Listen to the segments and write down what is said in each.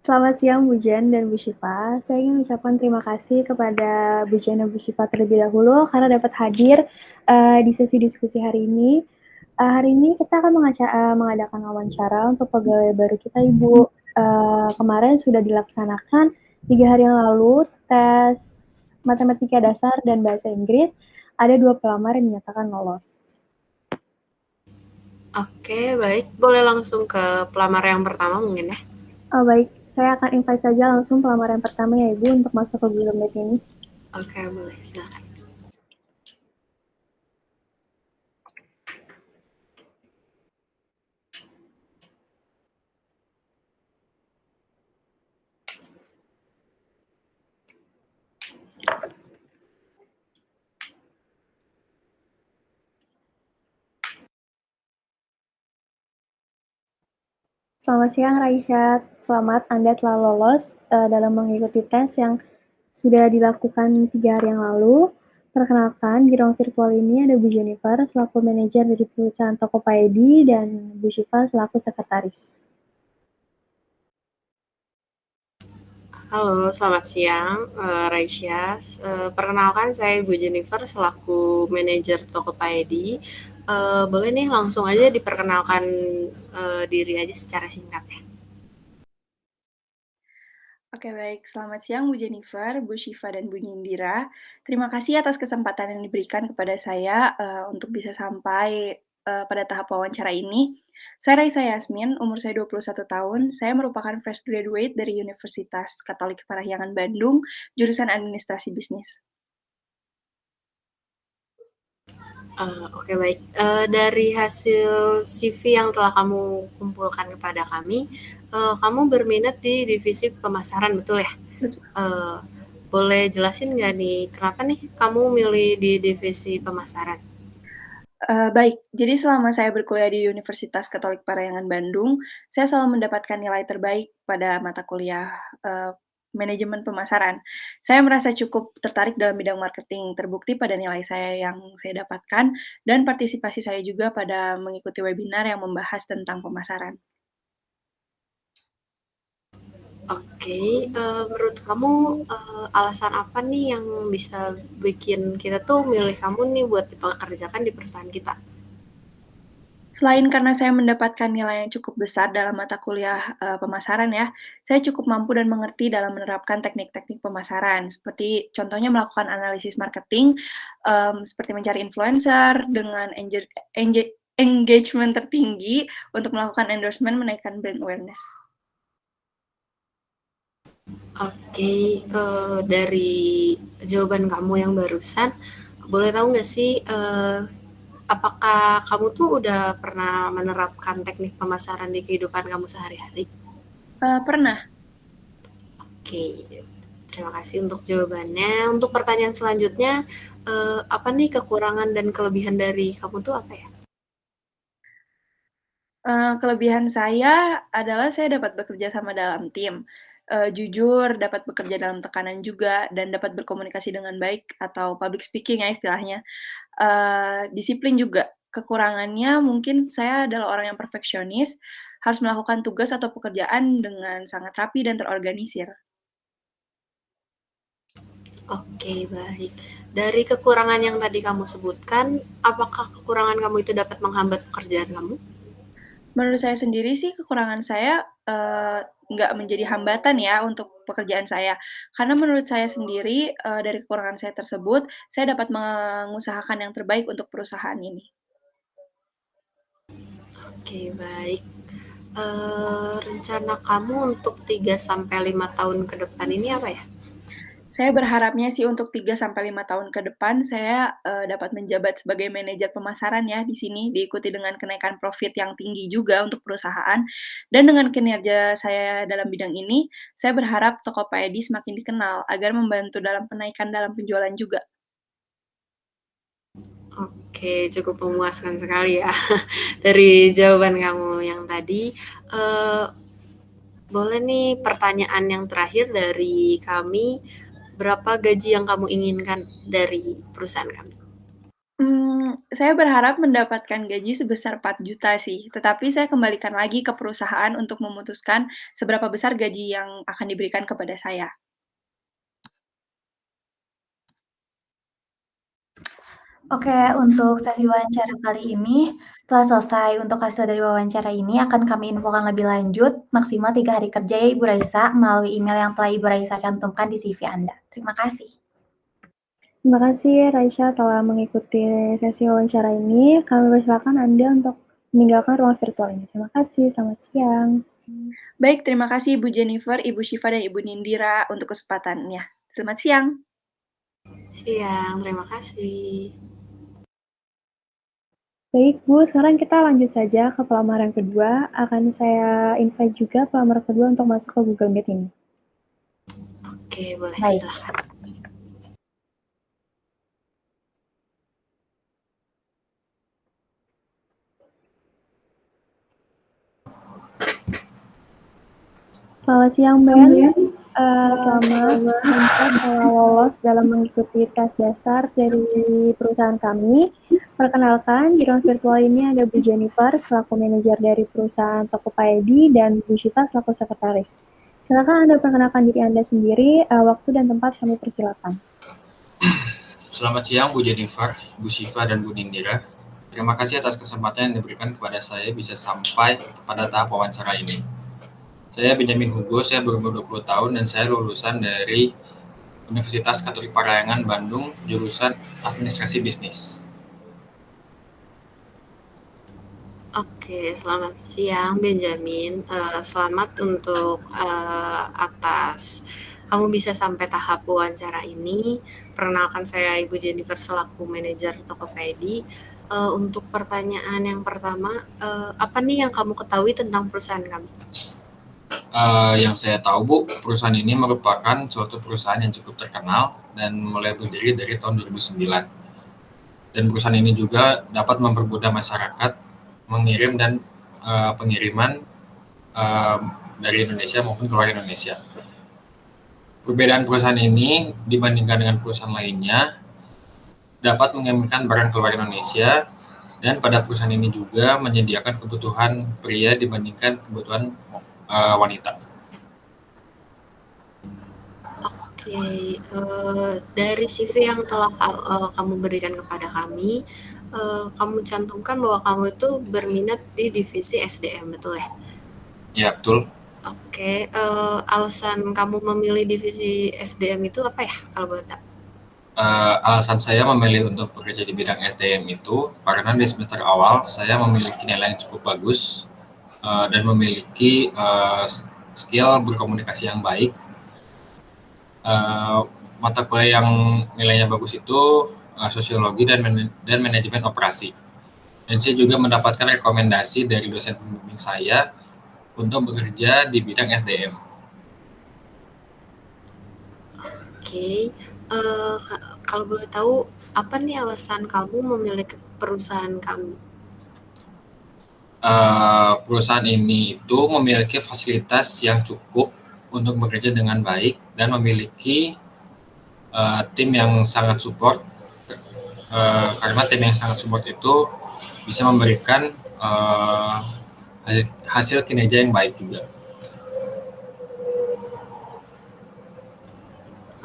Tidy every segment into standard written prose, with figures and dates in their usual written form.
Selamat siang Bu Jen dan Bu Syifa. Saya ingin mengucapkan terima kasih kepada Bu Jen dan Bu Syifa terlebih dahulu karena dapat hadir di sesi diskusi hari ini. Hari ini kita akan mengadakan wawancara untuk pegawai baru kita, Ibu. Kemarin sudah dilaksanakan 3 hari yang lalu tes matematika dasar dan bahasa Inggris. Ada 2 pelamar yang dinyatakan lolos. Oke, baik. Boleh langsung ke pelamar yang pertama mungkin ya? Baik, saya akan invite saja langsung pelamar yang pertama ya Ibu untuk masuk ke Google Meet ini. Oke, boleh. Silakan. Selamat siang Raisyat, selamat Anda telah lolos dalam mengikuti tes yang sudah dilakukan 3 hari yang lalu. Perkenalkan, di ruang virtual ini ada Bu Jennifer selaku manajer dari perusahaan Tokopedia dan Bu Syifa selaku sekretaris. Halo, selamat siang, Raisya. Perkenalkan, saya Ibu Jennifer selaku manajer Tokopedia. Boleh nih langsung aja diperkenalkan diri aja secara singkat ya. Oke baik, selamat siang Bu Jennifer, Bu Syifa, dan Bu Nindira. Terima kasih atas kesempatan yang diberikan kepada saya untuk bisa sampai pada tahap wawancara ini. Saya Raisa Yasmin, umur saya 21 tahun. Saya merupakan fresh graduate dari Universitas Katolik Parahyangan Bandung, jurusan Administrasi Bisnis. Oke, baik. Dari hasil CV yang telah kamu kumpulkan kepada kami, kamu berminat di divisi pemasaran, betul ya? Eh, Boleh jelasin nggak nih, kenapa nih kamu milih di divisi pemasaran? Baik, jadi selama saya berkuliah di Universitas Katolik Parahyangan Bandung, saya selalu mendapatkan nilai terbaik pada mata kuliah, manajemen pemasaran. Saya merasa cukup tertarik dalam bidang marketing, terbukti pada nilai saya yang saya dapatkan dan partisipasi saya juga pada mengikuti webinar yang membahas tentang pemasaran. Oke, menurut kamu, alasan apa nih yang bisa bikin kita tuh milih kamu nih buat dipekerjakan di perusahaan kita? Selain karena saya mendapatkan nilai yang cukup besar dalam mata kuliah, pemasaran ya, saya cukup mampu dan mengerti dalam menerapkan teknik-teknik pemasaran, seperti contohnya melakukan analisis marketing, seperti mencari influencer dengan engagement tertinggi untuk melakukan endorsement menaikkan brand awareness. Oke, dari jawaban kamu yang barusan, boleh tahu nggak sih, apakah kamu tuh udah pernah menerapkan teknik pemasaran di kehidupan kamu sehari-hari? Pernah. Oke, terima kasih untuk jawabannya. Untuk pertanyaan selanjutnya, apa nih kekurangan dan kelebihan dari kamu tuh apa ya? Kelebihan saya adalah saya dapat bekerja sama dalam tim, jujur, dapat bekerja dalam tekanan juga, dan dapat berkomunikasi dengan baik atau public speaking ya istilahnya. Disiplin juga. Kekurangannya mungkin saya adalah orang yang perfeksionis, harus melakukan tugas atau pekerjaan dengan sangat rapi dan terorganisir. Oke, baik. Dari kekurangan yang tadi kamu sebutkan, apakah kekurangan kamu itu dapat menghambat pekerjaan kamu? Menurut saya sendiri sih kekurangan saya, nggak menjadi hambatan ya untuk pekerjaan saya. Karena menurut saya sendiri, dari kekurangan saya tersebut, saya dapat mengusahakan yang terbaik untuk perusahaan ini. Oke, baik. Rencana kamu untuk 3 sampai 5 tahun ke depan ini apa ya? Saya berharapnya sih untuk 3 sampai 5 tahun ke depan saya, dapat menjabat sebagai manajer pemasaran ya di sini, diikuti dengan kenaikan profit yang tinggi juga untuk perusahaan. Dan dengan kinerja saya dalam bidang ini, saya berharap Tokopedia semakin dikenal agar membantu dalam penaikan dalam penjualan juga. Oke, cukup memuaskan sekali ya dari jawaban kamu yang tadi. Eh, Boleh nih pertanyaan yang terakhir dari kami, berapa gaji yang kamu inginkan dari perusahaan kami? Saya berharap mendapatkan gaji sebesar 4 juta sih, tetapi saya kembalikan lagi ke perusahaan untuk memutuskan seberapa besar gaji yang akan diberikan kepada saya. Oke, untuk sesi wawancara kali ini telah selesai. Untuk hasil dari wawancara ini akan kami infokan lebih lanjut maksimal 3 hari kerja ya Ibu Raisa melalui email yang telah Ibu Raisa cantumkan di CV Anda. Terima kasih. Terima kasih Raisya telah mengikuti sesi wawancara ini. Kami persilakan Anda untuk meninggalkan ruang virtual ini. Terima kasih, selamat siang. Baik, terima kasih Ibu Jennifer, Ibu Syifa, dan Ibu Nindira untuk kesempatannya. Selamat siang. Siang, terima kasih. Baik Bu, sekarang kita lanjut saja ke pelamaran kedua. Akan saya invite juga pelamar kedua untuk masuk ke Google Meet ini. Oke, boleh, Baik. silakan. Selamat siang Ben. Selamat Anda telah lolos dalam mengikuti tes dasar dari perusahaan kami. Perkenalkan, di ruang virtual ini ada Bu Jennifer selaku manajer dari perusahaan Tokopedia dan Bu Syifa selaku sekretaris. Silakan Anda perkenalkan diri Anda sendiri, waktu dan tempat kami persilakan. Selamat siang Bu Jennifer, Bu Syifa, dan Bu Nindira. Terima kasih atas kesempatan yang diberikan kepada saya bisa sampai pada tahap wawancara ini. Saya Benjamin Hugo, saya berumur 20 tahun dan saya lulusan dari Universitas Katolik Parahyangan Bandung, jurusan Administrasi Bisnis. Oke, selamat siang Benjamin. Selamat untuk atas kamu bisa sampai tahap wawancara ini. Perkenalkan saya Ibu Jennifer selaku manajer Tokopedia. Untuk pertanyaan yang pertama, apa nih yang kamu ketahui tentang perusahaan kami? Yang saya tahu Bu, perusahaan ini merupakan suatu perusahaan yang cukup terkenal dan mulai berdiri dari tahun 2009. Dan perusahaan ini juga dapat mempermudah masyarakat mengirim dan pengiriman dari Indonesia maupun keluar Indonesia. Perbedaan perusahaan ini dibandingkan dengan perusahaan lainnya dapat mengirimkan barang keluar Indonesia, dan pada perusahaan ini juga menyediakan kebutuhan pria dibandingkan kebutuhan wanita. Oke, dari CV yang telah kamu berikan kepada kami, kamu cantumkan bahwa kamu itu berminat di divisi SDM, betul ya? Ya, betul. Oke, alasan kamu memilih divisi SDM itu apa ya, kalau boleh tahu? Alasan saya memilih untuk bekerja di bidang SDM itu karena di semester awal saya memiliki nilai yang cukup bagus dan memiliki skill berkomunikasi yang baik. Mata kuliah yang nilainya bagus itu sosiologi dan manajemen operasi. Dan saya juga mendapatkan rekomendasi dari dosen pembimbing saya untuk bekerja di bidang SDM. Oke, kalau boleh tahu apa nih alasan kamu memilih perusahaan kami? Perusahaan ini itu memiliki fasilitas yang cukup untuk bekerja dengan baik dan memiliki tim yang sangat support, karena tim yang sangat support itu bisa memberikan hasil kinerja yang baik juga.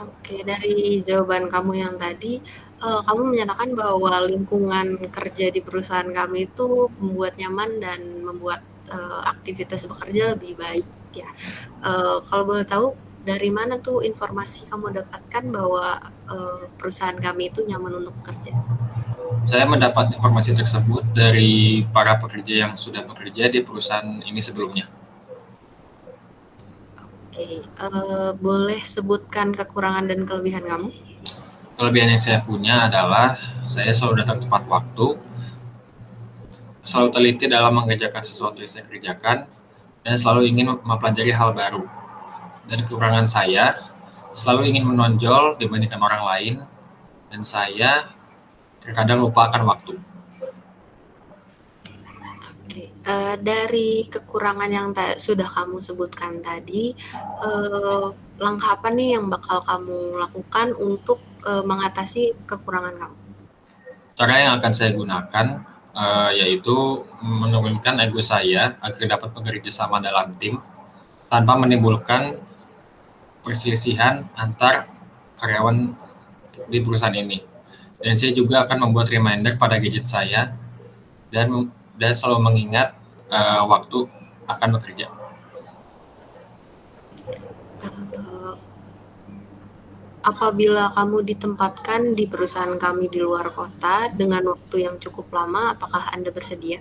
Oke, dari jawaban kamu yang tadi, kamu menyatakan bahwa lingkungan kerja di perusahaan kami itu membuat nyaman dan membuat aktivitas bekerja lebih baik ya. Kalau boleh tahu dari mana tuh informasi kamu dapatkan bahwa perusahaan kami itu nyaman untuk bekerja? Saya mendapat informasi tersebut dari para pekerja yang sudah bekerja di perusahaan ini sebelumnya. Oke, boleh sebutkan kekurangan dan kelebihan kamu? Kelebihan yang saya punya adalah saya selalu datang tepat waktu, selalu teliti dalam mengerjakan sesuatu yang saya kerjakan, dan selalu ingin mempelajari hal baru. Dan kekurangan saya selalu ingin menonjol dibandingkan orang lain, dan saya terkadang lupa akan waktu. Oke, dari kekurangan yang sudah kamu sebutkan tadi, langkah apa nih yang bakal kamu lakukan untuk mengatasi kekurangan kamu? Cara yang akan saya gunakan yaitu menurunkan ego saya agar dapat bekerja sama dalam tim tanpa menimbulkan perselisihan antar karyawan di perusahaan ini. Dan saya juga akan membuat reminder pada gadget saya dan selalu mengingat waktu akan bekerja. Apabila kamu ditempatkan di perusahaan kami di luar kota dengan waktu yang cukup lama, apakah Anda bersedia?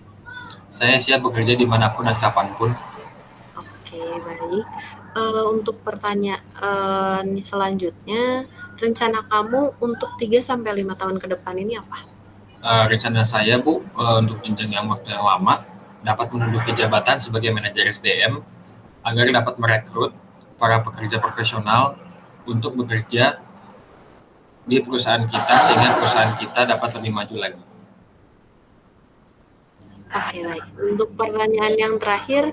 Saya siap bekerja dimanapun dan kapanpun. Oke, baik. Untuk pertanyaan selanjutnya, rencana kamu untuk 3-5 tahun ke depan ini apa? Rencana saya, Bu, untuk jenjang yang waktu yang lama, dapat menduduki jabatan sebagai manajer SDM agar dapat merekrut para pekerja profesional untuk bekerja di perusahaan kita sehingga perusahaan kita dapat lebih maju lagi. Oke, baik. Untuk pertanyaan yang terakhir,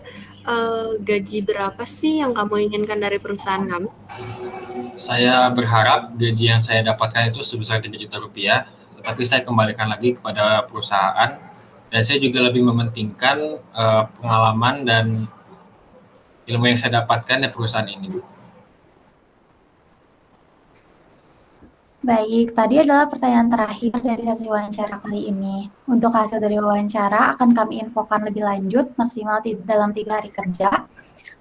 gaji berapa sih yang kamu inginkan dari perusahaan kami? Saya berharap gaji yang saya dapatkan itu sebesar 3 juta rupiah, tetapi saya kembalikan lagi kepada perusahaan dan saya juga lebih mementingkan pengalaman dan ilmu yang saya dapatkan di perusahaan ini, Bu. Baik, tadi adalah pertanyaan terakhir dari sesi wawancara kali ini. Untuk hasil dari wawancara akan kami infokan lebih lanjut maksimal dalam 3 hari kerja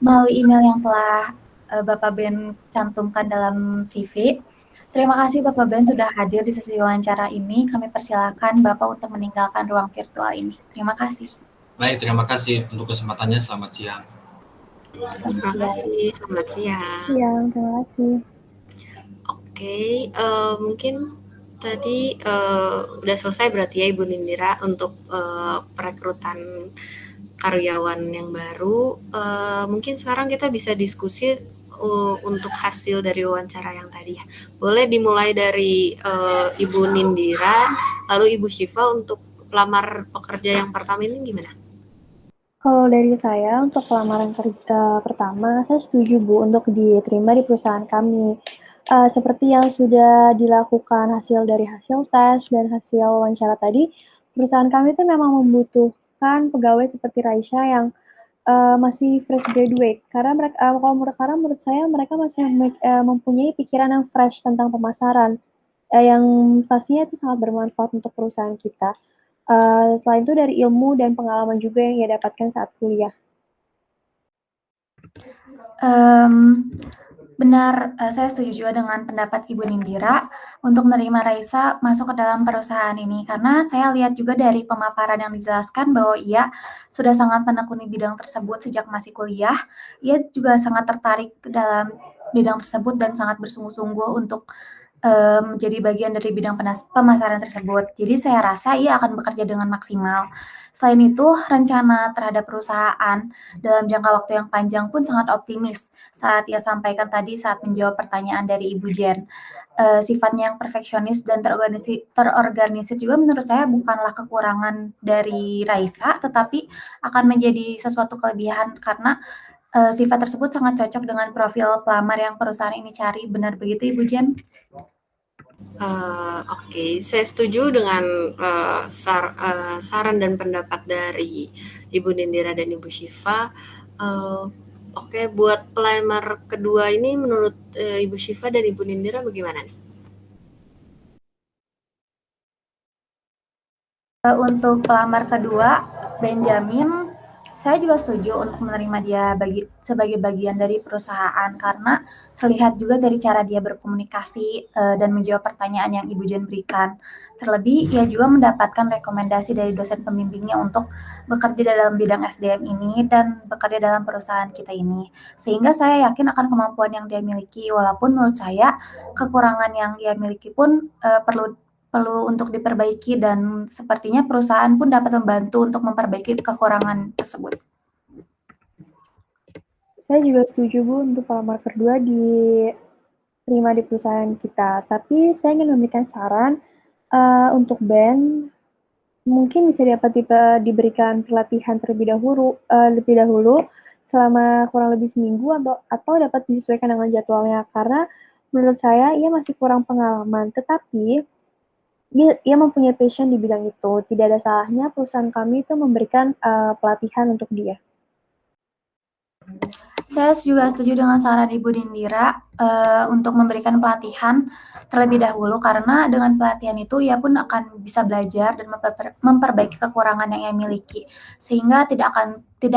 melalui email yang telah Bapak Ben cantumkan dalam CV. Terima kasih Bapak Ben sudah hadir di sesi wawancara ini. Kami persilakan Bapak untuk meninggalkan ruang virtual ini. Terima kasih. Baik, terima kasih untuk kesempatannya. Selamat siang. Terima kasih, selamat siang. Siang, terima kasih. Oke, mungkin tadi udah selesai berarti ya Ibu Nindira untuk perekrutan karyawan yang baru. Mungkin sekarang kita bisa diskusi untuk hasil dari wawancara yang tadi ya. Boleh dimulai dari Ibu Nindira, lalu Ibu Syifa untuk pelamar pekerja yang pertama ini gimana? Kalau dari saya untuk lamaran kerja pertama, saya setuju Bu untuk diterima di perusahaan kami. Seperti yang sudah dilakukan hasil dari hasil tes dan hasil wawancara tadi, perusahaan kami itu memang membutuhkan pegawai seperti Raisya yang masih fresh graduate. Karena menurut saya mereka masih mempunyai pikiran yang fresh tentang pemasaran, yang pastinya itu sangat bermanfaat untuk perusahaan kita. Selain itu dari ilmu dan pengalaman juga yang ia dapatkan saat kuliah. Benar, saya setuju juga dengan pendapat Ibu Nindira untuk menerima Raisa masuk ke dalam perusahaan ini, karena saya lihat juga dari pemaparan yang dijelaskan bahwa ia sudah sangat menekuni bidang tersebut sejak masih kuliah. Ia juga sangat tertarik ke dalam bidang tersebut dan sangat bersungguh-sungguh untuk menjadi bagian dari bidang pemasaran tersebut. Jadi saya rasa ia akan bekerja dengan maksimal. Selain itu, rencana terhadap perusahaan dalam jangka waktu yang panjang pun sangat optimis saat ia sampaikan tadi saat menjawab pertanyaan dari Ibu Jen. Sifatnya yang perfeksionis dan terorganisir juga menurut saya bukanlah kekurangan dari Raisa, tetapi akan menjadi sesuatu kelebihan karena sifat tersebut sangat cocok dengan profil pelamar yang perusahaan ini cari. Benar begitu Ibu Jen? Oke, saya setuju dengan saran dan pendapat dari Ibu Nindira dan Ibu Syifa. Oke, buat pelamar kedua ini menurut Ibu Syifa dan Ibu Nindira bagaimana nih? Untuk pelamar kedua, Benjamin, saya juga setuju untuk menerima dia sebagai bagian dari perusahaan karena terlihat juga dari cara dia berkomunikasi dan menjawab pertanyaan yang Ibu Jen berikan. Terlebih, ia juga mendapatkan rekomendasi dari dosen pembimbingnya untuk bekerja dalam bidang SDM ini dan bekerja dalam perusahaan kita ini. Sehingga saya yakin akan kemampuan yang dia miliki, walaupun menurut saya kekurangan yang ia miliki pun perlu untuk diperbaiki dan sepertinya perusahaan pun dapat membantu untuk memperbaiki kekurangan tersebut. Saya juga setuju Bu untuk pelamar kedua diterima di perusahaan kita. Tapi saya ingin memberikan saran untuk Ben mungkin bisa diberikan pelatihan terlebih dahulu selama kurang lebih seminggu atau dapat disesuaikan dengan jadwalnya karena menurut saya ia masih kurang pengalaman. Tetapi ia mempunyai passion di bidang itu. Tidak ada salahnya perusahaan kami itu memberikan pelatihan untuk dia. Saya juga setuju dengan saran Ibu Nindira untuk memberikan pelatihan terlebih dahulu karena dengan pelatihan itu ia pun akan bisa belajar dan memperbaiki kekurangan yang ia miliki sehingga tidak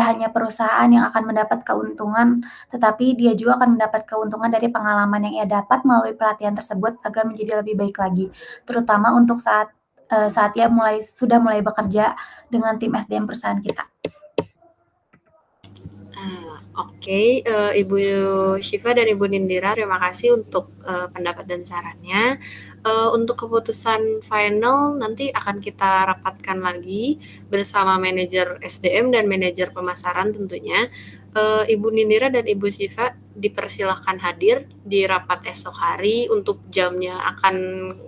hanya perusahaan yang akan mendapat keuntungan tetapi dia juga akan mendapat keuntungan dari pengalaman yang ia dapat melalui pelatihan tersebut agar menjadi lebih baik lagi terutama untuk saat ia sudah mulai bekerja dengan tim SDM perusahaan kita. Oke, Ibu Syifa dan Ibu Nindira, terima kasih untuk pendapat dan sarannya. Untuk keputusan final nanti akan kita rapatkan lagi bersama manajer SDM dan manajer pemasaran tentunya. Ibu Nindira dan Ibu Syifa dipersilahkan hadir di rapat esok hari. Untuk jamnya akan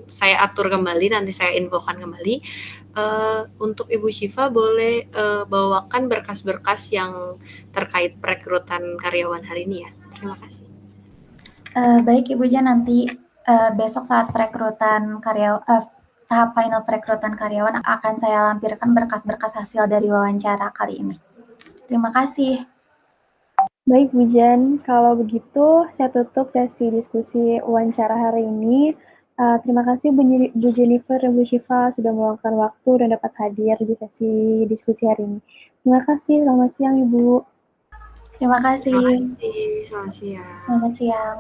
saya atur kembali, nanti saya infokan kembali. Untuk Ibu Syifa boleh bawakan berkas-berkas yang terkait perekrutan karyawan hari ini ya. Terima kasih. Baik Ibu Jan, nanti besok saat perekrutan tahap final perekrutan karyawan akan saya lampirkan berkas-berkas hasil dari wawancara kali ini. Terima kasih. Baik Bu Jan, kalau begitu saya tutup sesi diskusi wawancara hari ini. Terima kasih Bu Jennifer dan Bu Syifa sudah meluangkan waktu dan dapat hadir di sesi diskusi hari ini. Terima kasih, selamat siang Ibu. Terima kasih. Terima kasih, selamat siang. Selamat siang.